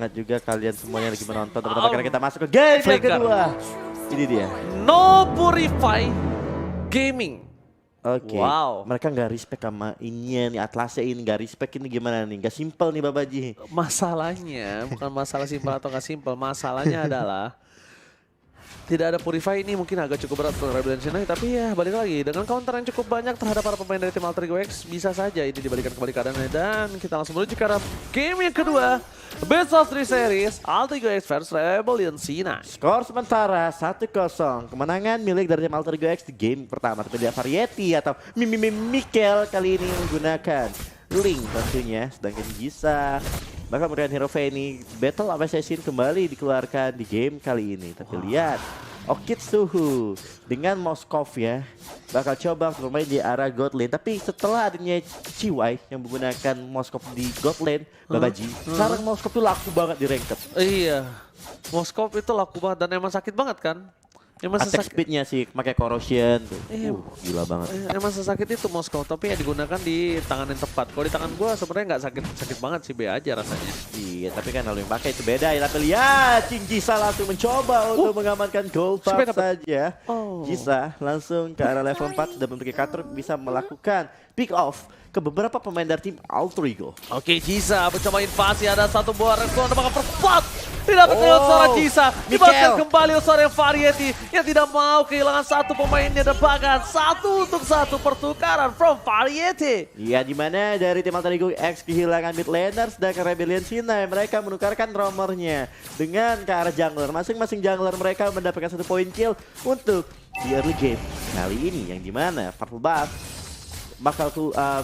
Banget juga kalian semuanya lagi menonton teman-teman karena kita masuk ke game yang kedua. Ini dia. No Purify Gaming. Oke. Wow. Mereka nggak respect sama ininya nih, Atlasnya ini nggak respect, ini gimana nih? Nggak simple nih Babaji. Masalahnya bukan masalah simpel atau nggak simpel. Masalahnya adalah tidak ada Purify ini mungkin agak cukup berat untuk Rebellion Sinai, tapi ya balik lagi dengan counter yang cukup banyak terhadap para pemain dari tim Alter Ego X, bisa saja ini dibalikan kembali keadaannya. Dan kita langsung menuju ke arah game yang kedua, Best of 3 Series Alter Ego X vs Rebellion Sinai. Skor sementara 1-0. Kemenangan milik dari tim Alter Ego X di game pertama. Tapi dia Variety atau Mikel kali ini menggunakan Link tentunya. Sedangkan Jisa bahkan kemudian Hero Fanny Battle of Assassin kembali dikeluarkan di game kali ini. Tapi lihat Okitsuhu dengan Moskov ya bakal coba bermain di arah God Lane. Tapi setelah adanya Chiwai yang menggunakan Moskov di God Lane, Babaji, sekarang Moskov tuh laku banget di ranked. Iya, Moskov itu laku banget dan emang sakit banget kan? Emang Attack speednya sih pakai corrosion tuh. Iya. Gila banget. Emang sesakit itu Moskov, tapi ya digunakan di tangan yang tepat. Kalau di tangan gua sebenarnya nggak sakit banget sih, B aja rasanya. Iya, tapi kan kalau yang pakai itu beda ya. Tapi lihat, King Jisa langsung mencoba untuk mengamankan gold buff saja. Jisa langsung ke arah level 4 sudah memiliki cutter, bisa melakukan pick off ke beberapa pemain dari tim Alter Ego. Oke, Jisa mencoba invasi, ada satu buah respon bakal perpat. Didapat lewat seorang Jisa, dibalaskan kembali oleh seorang Variety yang tidak mau kehilangan satu pemainnya dan bahkan 1-1 pertukaran from Variety. Iya, dimana dari tim Alter Ego X kehilangan mid laners dan ke Rebellion Sinai, mereka menukarkan romernya dengan ke arah jungler. Masing-masing jungler mereka mendapatkan 1 poin kill untuk di early game kali ini, yang dimana Purple Buff bakal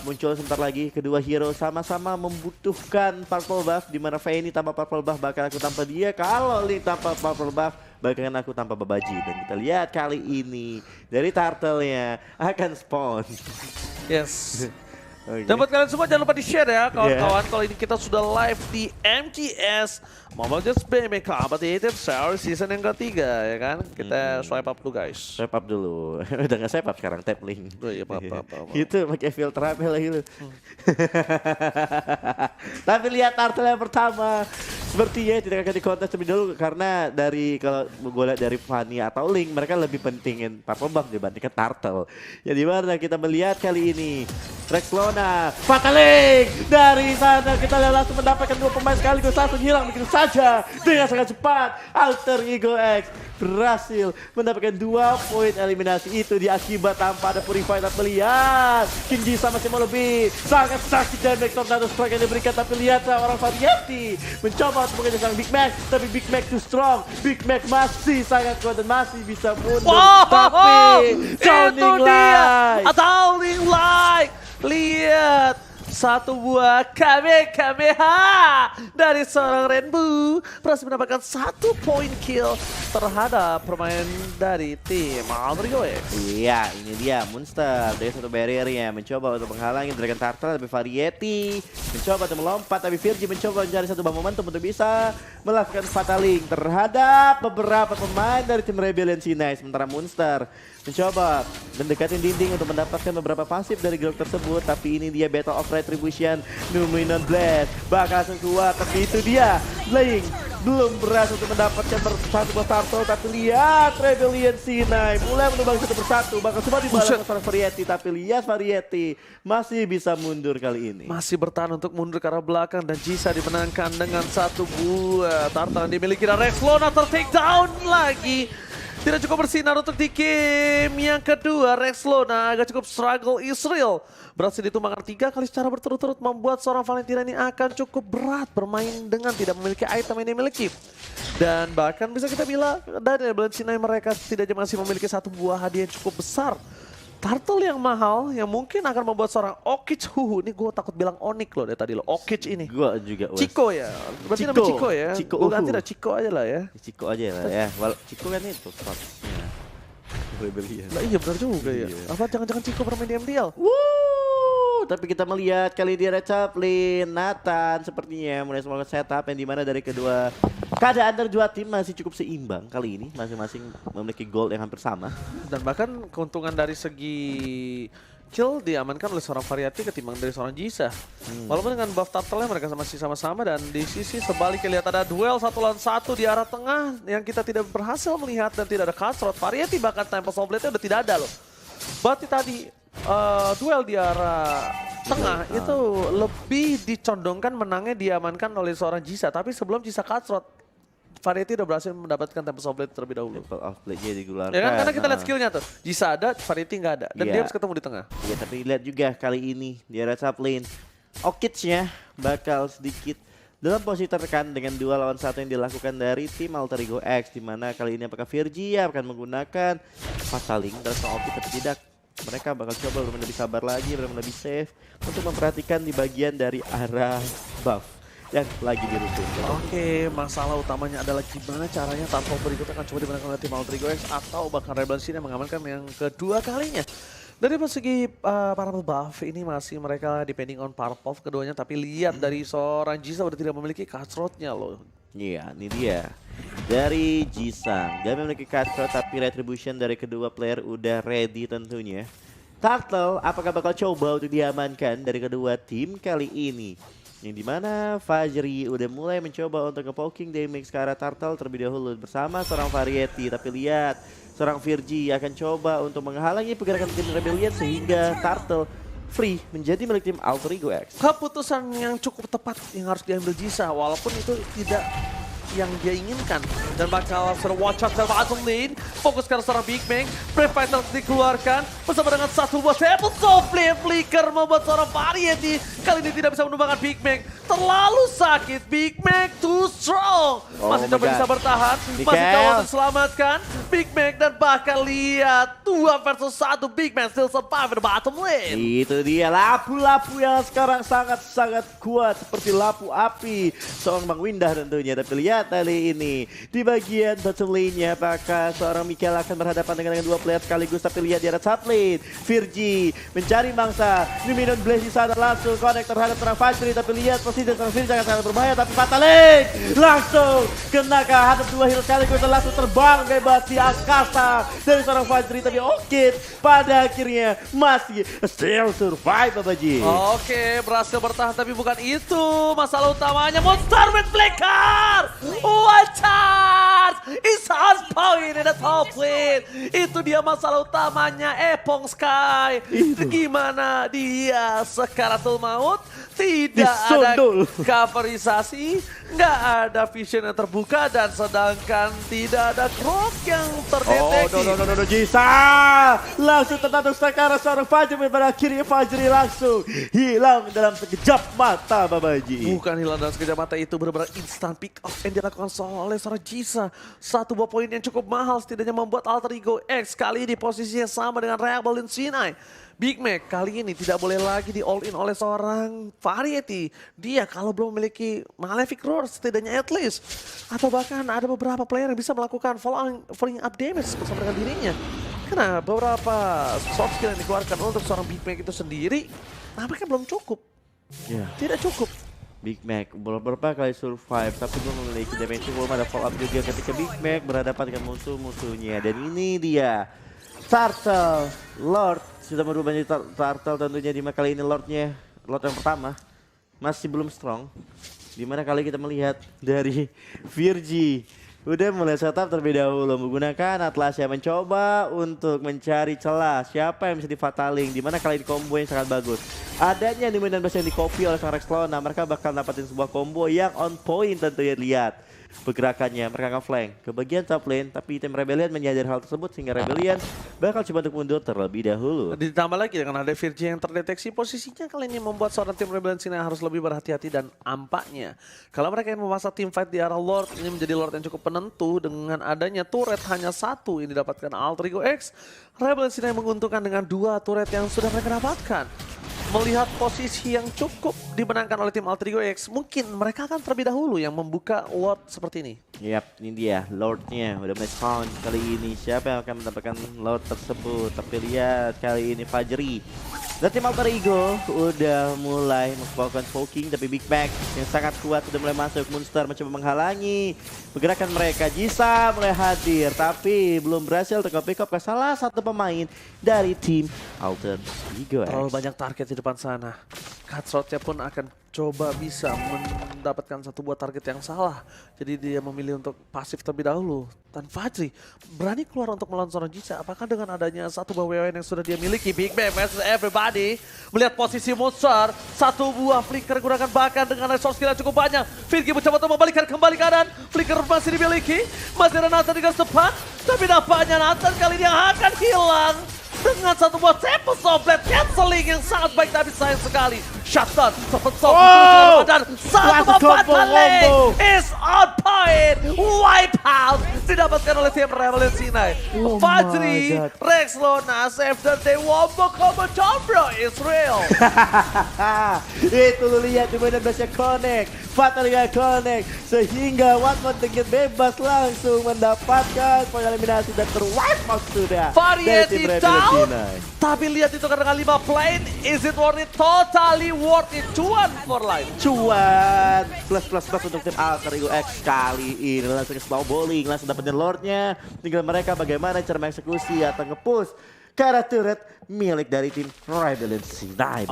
muncul sebentar lagi. Kedua hero sama-sama membutuhkan Purple Buff, di mana Fanny tanpa Purple Buff bakal aku tanpa dia, kalau Link tanpa Purple Buff bakal aku tanpa Babaji. Dan kita lihat kali ini dari Turtle-nya akan spawn. Yes. Okay. Dan buat kalian semua jangan lupa di-share ya kawan-kawan. Kalau ini kita sudah live di MGS Mobile Legends BM Competitive Series season yang ketiga ya kan. Kita swipe up dulu guys. Swipe up dulu. Udah gak swipe up sekarang, tap link. Oh iya, apa. Itu pakai filter apa lagi lu. Tapi lihat Turtle yang pertama sepertinya tidak akan dikontes lebih dulu, karena dari kalau gue lihat dari Fanny atau Link, mereka lebih pentingin Purple Buff dibandingkan Turtle. Jadi mana kita melihat kali ini Rexlona, Fatalik dari sana kita lihat langsung mendapatkan 2 pemain sekaligus, langsung hilang begitu saja dengan sangat cepat. Alter Ego X berhasil mendapatkan 2 poin eliminasi itu diakibat tanpa ada Purify. Tapi lihat King Jisa masih mau lebih, sangat sakit damage tornado strike yang diberikan. Tapi lihat orang Variety mencoba untuk mengejar sang Big Mac, tapi Big Mac too strong. Big Mac masih sangat kuat dan masih bisa mundur. Tapi Downing Light, Downing Light, lihat satu buah Kamehameha dari seorang Rainbow berhasil mendapatkan 1 poin kill terhadap permain dari tim Alter Ego X. Iya, ini dia Monster dari 1 barriernya mencoba untuk menghalangi Dragon Turtle, tapi Variety mencoba untuk melompat, tapi Virgi mencoba mencari 1 momentum untuk bisa melakukan fataling terhadap beberapa pemain dari tim Rebellion Sinai. Sementara Monster mencoba mendekatin dinding untuk mendapatkan beberapa pasif dari grup tersebut, tapi ini dia Battle of Retribution, Luminous Blast bakal langsung keluar, tapi itu dia Link belum berhasil untuk mendapatkan 1 buah turtle. Tapi lihat Rebellion Sinai mulai menumbang 1 persatu, bakal coba dibalas oleh Variety, tapi lihat Variety masih bisa mundur kali ini. Masih bertahan untuk mundur ke arah belakang dan Jisa dimenangkan dengan 1 buah turtle yang dimiliki, dan Rexlona ter-take down lagi. Tidak cukup bersinar untuk di game yang kedua. Rexlona agak cukup struggle Israel. Berhasil ditumbangkan 3 kali secara berturut-turut, membuat seorang Valentina ini akan cukup berat bermain dengan tidak memiliki item yang dimiliki. Dan bahkan bisa kita bilang dari Rebellion Sinai mereka setidaknya masih memiliki 1 buah hadiah yang cukup besar. Turtle yang mahal yang mungkin akan membuat seorang Okitsuhu, ini gue takut bilang Onyx loh dari tadi lo, Okich ini. Gue juga. Chico ya, berarti nama Chico ya. Chico, gue ganti dah Chico aja lah ya. Chico aja lah ya. Chico kan itu spotnya Rebellion. Nah, iya benar juga ya. Apa jangan-jangan Chico bermain di MDL? Tapi kita melihat kali ini ada Chaplin, Nathan sepertinya mulai melakukan setup yang dimana dari kedua keadaan dari 2 tim masih cukup seimbang kali ini, masing-masing memiliki gold yang hampir sama. Dan bahkan keuntungan dari segi kill diamankan oleh seorang Variety ketimbang dari seorang Jisa. Walaupun dengan buff turtle mereka masih sama-sama, dan di sisi sebaliknya lihat ada duel 1 lawan 1 di arah tengah yang kita tidak berhasil melihat dan tidak ada Cutthroat. Variety bahkan Tempest of Blade-nya udah tidak ada loh. Berarti tadi duel di arah tengah itu lebih dicondongkan menangnya diamankan oleh seorang Jisa, tapi sebelum Jisa Cutthroat, Variety udah berhasil mendapatkan Tempest of Blade terlebih dahulu. Temple of Blade-nya digunakan. Ya kan, karena kita lihat skillnya tuh. Jisa ada, Variety nggak ada. Dan dia harus ketemu di tengah. Iya, tapi lihat juga kali ini di arah top lane. Orchids-nya bakal sedikit dalam posisi tertekan dengan 2 lawan 1 yang dilakukan dari tim Alter Ego X. Dimana kali ini apakah Virgia akan menggunakan Fataling terus Orchid atau tidak. Mereka bakal coba benar-benar lebih sabar lagi, benar-benar lebih safe untuk memperhatikan di bagian dari arah buff yang lagi dirusung. Oke, masalah utamanya adalah gimana caranya tanpa berikutnya akan coba dimenangkan oleh tim Alter Ego X atau bahkan Rebel Scene yang mengamankan yang kedua kalinya. Dari segi para buff ini masih mereka depending on power buff keduanya, tapi lihat dari seorang Jisa udah tidak memiliki Cutthroat-nya loh. Iya, ini dia. Dari Jisang, dia memiliki Cutthroat tapi Retribution dari kedua player udah ready tentunya. Turtle apakah bakal coba untuk diamankan dari kedua tim kali ini? Yang dimana Fajri udah mulai mencoba untuk nge-poking damage ke arah Turtle terlebih dahulu bersama seorang Variety. Tapi lihat, seorang Virgi akan coba untuk menghalangi pergerakan tim Rebellion sehingga Turtle free menjadi milik tim Alter Ego X. Keputusan yang cukup tepat yang harus diambil Jisa, walaupun itu tidak yang dia inginkan. Dan bakal sudah watch out dari bottom lane. Fokus ke seorang Big Bang. Brave Fighter dikeluarkan bersama dengan satu buah Tempest of Blade Flicker membuat seorang Variety kali ini tidak bisa menumbangkan Big Bang. Terlalu sakit, Big Bang too strong. Masih coba bisa bertahan, masih coba untuk selamatkan Big Bang, dan bahkan lihat 2 versus 1 Big Bang still survive di bottom lane. Itu dia lapu-lapu yang sekarang sangat-sangat kuat seperti lapu api seorang Bang Windah tentunya. Tapi lihat kali ini di bagian bottom lane-nya apakah seorang Mikael akan berhadapan dengan 2 player sekaligus. Tapi lihat di arah top lane, Virgi mencari mangsa, Numinon Blaze di sana langsung connect terhadap seorang Fajri. Tapi lihat posisi seorang Virgi sangat berbahaya, tapi Fataling langsung kena ke hadap 2 hero sekaligus dan langsung terbang bebas di angkasa dari seorang Fajri. Tapi Orchid pada akhirnya masih still survive Babaji. Oke, berhasil bertahan, tapi bukan itu masalah utamanya. Monster with Flicker! One charge! It's on point in the top lane. Itu dia masalah utamanya Epong Sky. Gimana dia sekaratul maut? Tidak ada coverisasi, nggak ada vision yang terbuka, dan sedangkan tidak ada growth yang terdeteksi. No, Jisa langsung tertanduk sekarang seorang Fajri, pada akhirnya Fajri langsung hilang dalam sekejap mata Babaji. Bukan hilang dalam sekejap mata, itu benar-benar instant pick off yang dilakukan oleh seorang Jisa. Satu buah poin yang cukup mahal setidaknya membuat Alter Ego X kali ini posisinya sama dengan Rebel Sinai. Big Mac kali ini tidak boleh lagi di all in oleh seorang Variety. Dia kalau belum memiliki Malefic Roar setidaknya at least, atau bahkan ada beberapa player yang bisa melakukan following up damage bersama dengan dirinya. Karena beberapa soft skill yang dikeluarkan untuk seorang Big Mac itu sendiri nampaknya belum cukup. Tidak cukup. Big Mac beberapa kali survive tapi belum memiliki damage, belum ada follow up juga ketika Big Mac berhadapan dengan musuh-musuhnya. Dan ini dia Turtle Lord sudah berubah menjadi Turtle tentunya, di mana kali ini Lord yang pertama masih belum strong. Dimana kali kita melihat dari Virgi udah mulai setup terlebih dahulu menggunakan Atlas yang mencoba untuk mencari celah siapa yang bisa di-fataling, dimana kali ini combo yang sangat bagus. Adanya Numinon Blaze yang di-copy oleh sang Rexlona, mereka bakal dapatin sebuah combo yang on point tentunya. Lihat pergerakannya, mereka akan flank ke bagian top lane, tapi tim Rebellion menyadari hal tersebut sehingga Rebellion bakal coba untuk mundur terlebih dahulu. Ditambah lagi dengan ada Virgi yang terdeteksi posisinya kali ini membuat seorang tim Rebellion sini harus lebih berhati-hati, dan ampaknya kalau mereka yang memasak tim fight di arah Lord ini menjadi Lord yang cukup penentu. Dengan adanya turret hanya 1 yang didapatkan Alter Ego X, Rebellion sini menguntungkan dengan 2 turret yang sudah mereka dapatkan. Melihat posisi yang cukup dimenangkan oleh tim Alter Ego X, mungkin mereka akan terlebih dahulu yang membuka Lord seperti ini. Yap, ini dia Lordnya udah mulai spawn kali ini. Siapa yang akan mendapatkan Lord tersebut? Tapi lihat kali ini Fajri Dan tim Alter Ego udah mulai melakukan poking, tapi Big Mac yang sangat kuat sudah mulai masuk. Monster mencoba menghalangi pergerakan mereka. Jisa mulai hadir, tapi belum berhasil untuk pick up ke salah satu pemain dari tim Alter Ego. Terlalu banyak target di depan sana. Cutthroat-nya pun akan coba bisa mendapatkan satu buah target yang salah. Jadi dia memilih untuk pasif terlebih dahulu. Dan Fajri berani keluar untuk melawan seorang Jisa. Apakah dengan adanya satu buah WWN yang sudah dia miliki? Big Bang versus everybody. Melihat posisi Monster. Satu buah flicker gunakan bahkan dengan resource skill yang cukup banyak. Virgi mencoba untuk membalikan kembali kanan. Flicker masih dimiliki. Masih ada Nathan di garis depan. Tapi nampaknya Nathan kali ini akan hilang. Dengan satu buah Tempest of Blade cancelling yang sangat baik, tapi sayang sekali. Shutdown, terpensok, dan satu buah Fatality is on point. Wipe out, didapatkan oleh tim Rebel Sinai. Fajri, Rex Lona, save the day, wombo combo Jombro is real. Itu lu lihat di mana biasanya connect. Fatality connect. Sehingga One Ticket bebas langsung mendapatkan poin eliminasi dan terwipe out sudah. Variety down. Tapi lihat itu karena 5 plane, is it worth it? Totally worth it. Cuan for life. Cuan plus untuk tim Alter Ego X kali ini langsung ke bowling, langsung dapetin Lordnya. Tinggal mereka bagaimana cara mengeksekusi atau nge-push ke arah turret milik dari tim Rebellion Sinai.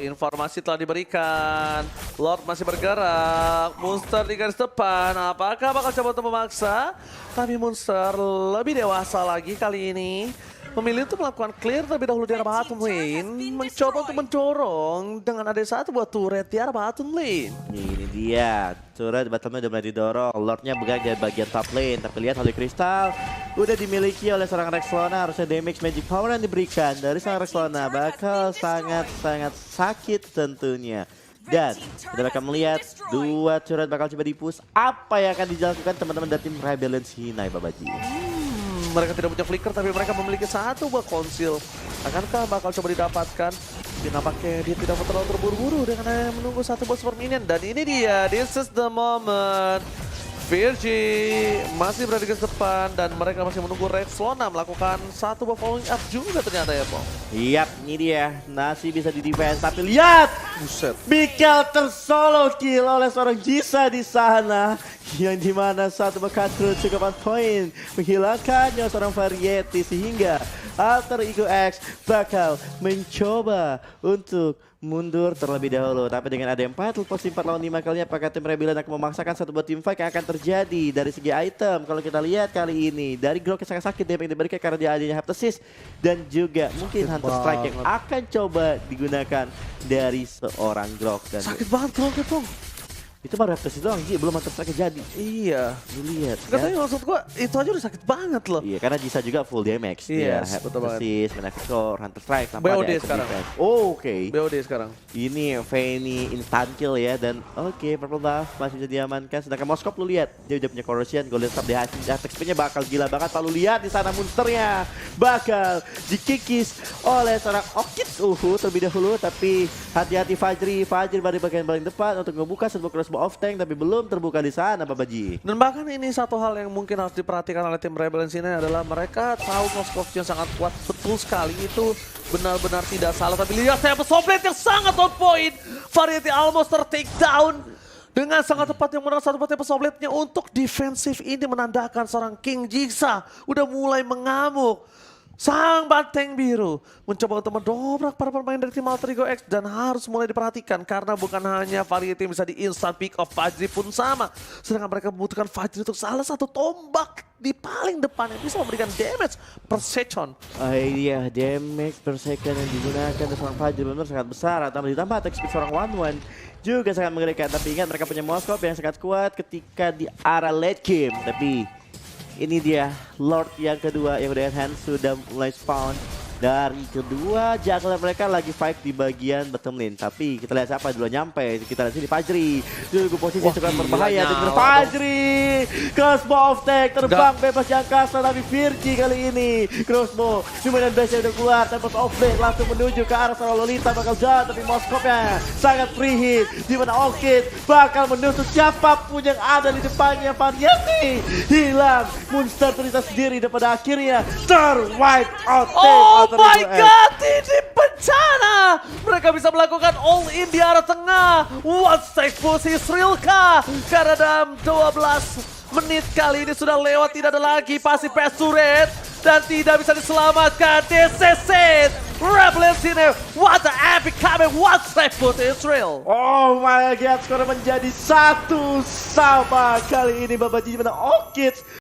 Informasi telah diberikan. Lord masih bergerak. Monster di garis depan. Apakah bakal coba untuk memaksa? Tapi Monster lebih dewasa lagi kali ini. Memilih untuk melakukan clear terlebih dahulu di arah bottom lane. Mencoba untuk mendorong dengan ada satu buah turret di arah bottom lane. Ini dia, turret bottom lane udah mulai didorong. Lordnya bergerak dari bagian top lane. Tapi lihat Holy Crystal udah dimiliki oleh seorang Rex Lona. Harusnya damage magic power yang diberikan dari seorang Rex Lona bakal sangat sakit tentunya. Dan kita akan melihat dua turret bakal coba dipush. Apa yang akan dilakukan teman-teman dari tim Rebellion Sinai, Babaji? Mereka tidak punya flicker tapi mereka memiliki satu buah konsil. Akankah bakal coba didapatkan? Tapi nampaknya dia tidak terlalu terburu-buru dengan menunggu satu buah super minion. Dan ini dia, this is the moment. Virgi masih berada di depan dan mereka masih menunggu Rex Lona melakukan satu buah following up juga ternyata ya, Pong. Yap, ini dia. Nasi bisa di defense tapi lihat, buset. Mikael tersolo kill oleh seorang Jisa di sana. Yang dimana satu buah cutthroat cukup on point menghilangkannya seorang Variety sehingga Alter Ego X bakal mencoba untuk mundur terlebih dahulu. Tapi dengan ada 4 posisi 4 lawan 5 kalinya apakah tim Rebellion akan memaksakan satu buat team fight yang akan terjadi dari segi item. Kalau kita lihat kali ini dari Grok yang sangat sakit damage yang diberikan karena dia adanya Heptasis dan juga mungkin Hunter Strike yang akan coba digunakan dari seorang Grok. Dan sakit banget Grok, Pong. Itu baru Heptasis doang, Ji. Belum Hunter Strike jadi. Iya. Lu lihat katanya maksud gua itu aja udah sakit banget loh. Iya, karena Jisa juga full damage. Iya, betul banget. Magnificor, Hunter Strike, BOD sekarang. Oke. BOD sekarang. Ini Fanny instant kill ya dan oke, Purple Buff masih bisa diamankan. Sedangkan Moskop lu lihat, dia udah punya Corrosion, Golden Staff di attack speed-nya bakal gila banget. Lalu lihat di sana monsternya bakal dikikis oleh seorang Orchid terlebih dahulu, tapi hati-hati Fajri baru bagian paling depan untuk membuka sebuah crossbow off tank tapi belum terbuka di sana, Babaji. Dan bahkan ini satu hal yang mungkin harus diperhatikan oleh tim Rebellion sini adalah mereka tahu Moskov-nya sangat kuat, betul sekali itu benar-benar tidak salah. Tapi lihat saya Blade yang sangat on point. Variety almost take down dengan sangat tepat yang menang satu Blade-nya untuk defensif ini menandakan seorang King Jigsaw udah mulai mengamuk. Sang banteng biru mencoba untuk mendobrak para pemain dari tim Alter Ego X dan harus mulai diperhatikan karena bukan hanya Variety yang bisa di instant pick off, Fajri pun sama. Sedangkan mereka membutuhkan Fajri untuk salah satu tombak di paling depan yang bisa memberikan damage per second. Iya, damage per second yang digunakan dari seorang Fajri benar sangat besar. Ditambah attack speed seorang One juga sangat mengerikan. Tapi ingat mereka punya Moskop yang sangat kuat ketika di arah late game. Tapi ini dia Lord yang kedua yang udah enhance sudah mulai spawn. Dari kedua jungler mereka lagi fight di bagian bottom lane. Tapi kita lihat siapa dulu nyampe. Kita lihat sini Fajri. Dulu posisi cukup berbahaya. Dan Fajri crossbow off tank terbang bebas jangkasa. Tapi Virgi kali ini crossbow dimana base udah keluar. Tempest off lane langsung menuju ke arah seorang Lolita bakal jalan. Tapi Moskopnya sangat free hit. Dimana Orchid bakal menusuk siapapun yang ada di depannya. Variety hilang. Monster terlihat sendiri dan pada akhirnya terwipe out. Oh my god, ini bencana. Mereka bisa melakukan all in di arah tengah. One stage push Israelka. Karena dalam 12 menit kali ini sudah lewat, tidak ada lagi pasti pass turret. Dan tidak bisa diselamatkan. DCC Rebel sini. What the epic coming. One stage push Israel. Oh my god, skor menjadi 1-1 kali ini Babaji menang Orchids.